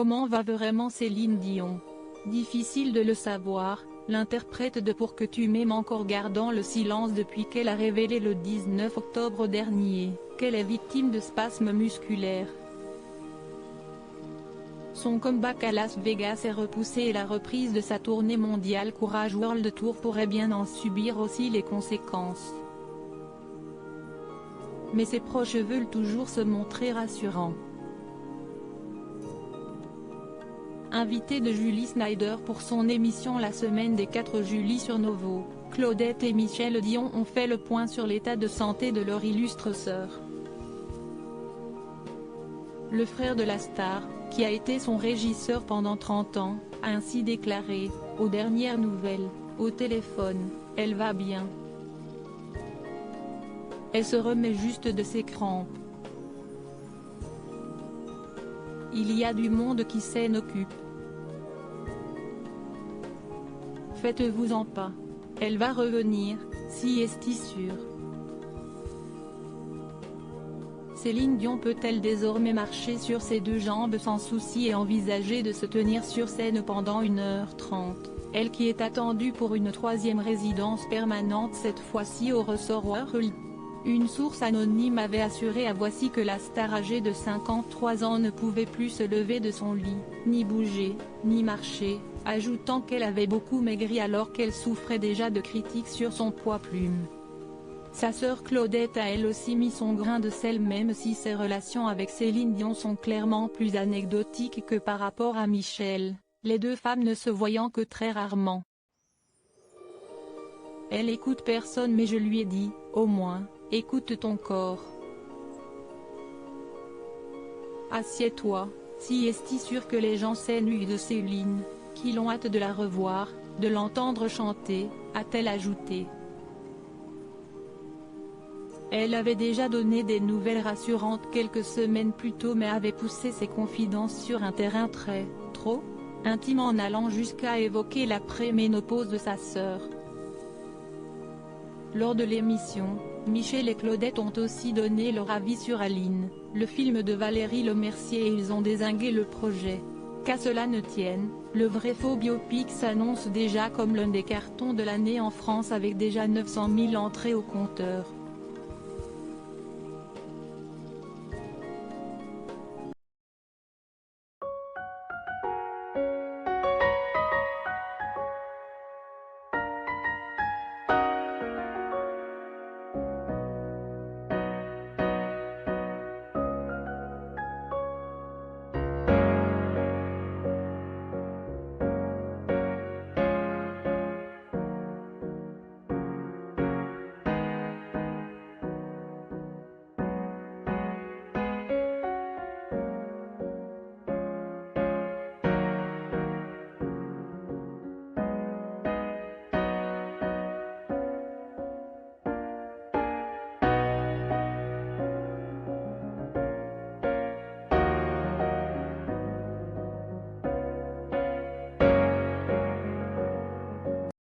Comment va vraiment Céline Dion? Difficile de le savoir, l'interprète de Pour que tu m'aimes encore gardant le silence depuis qu'elle a révélé le 19 octobre dernier, qu'elle est victime de spasmes musculaires. Son comeback à Las Vegas est repoussé et la reprise de sa tournée mondiale Courage World Tour pourrait bien en subir aussi les conséquences. Mais ses proches veulent toujours se montrer rassurants. Invitée de Julie Snyder pour son émission La Semaine des 4 juillet sur Novo, Claudette et Michel Dion ont fait le point sur l'état de santé de leur illustre sœur. Le frère de la star, qui a été son régisseur pendant 30 ans, a ainsi déclaré, aux dernières nouvelles, au téléphone, elle va bien. Elle se remet juste de ses crampes. Il y a du monde qui s'en occupe. Faites-vous-en pas. Elle va revenir, si est-il sûr. Céline Dion peut-elle désormais marcher sur ses deux jambes sans souci et envisager de se tenir sur scène pendant 1h30, elle qui est attendue pour une 3e résidence permanente cette fois-ci au Resort World. Une source anonyme avait assuré à Voici que la star âgée de 53 ans ne pouvait plus se lever de son lit, ni bouger, ni marcher, ajoutant qu'elle avait beaucoup maigri alors qu'elle souffrait déjà de critiques sur son poids plume. Sa sœur Claudette a elle aussi mis son grain de sel même si ses relations avec Céline Dion sont clairement plus anecdotiques que par rapport à Michel, les deux femmes ne se voyant que très rarement. Elle écoute personne mais je lui ai dit, au moins, écoute ton corps. Assieds-toi, si est-il sûr que les gens s'ennuient de Céline, qu'ils ont hâte de la revoir, de l'entendre chanter, a-t-elle ajouté. Elle avait déjà donné des nouvelles rassurantes quelques semaines plus tôt mais avait poussé ses confidences sur un terrain trop intime en allant jusqu'à évoquer la préménopause de sa sœur. Lors de l'émission, Michel et Claudette ont aussi donné leur avis sur Aline, le film de Valérie Lemercier et ils ont dézingué le projet. Qu'à cela ne tienne, le vrai faux biopic s'annonce déjà comme l'un des cartons de l'année en France avec déjà 900 000 entrées au compteur.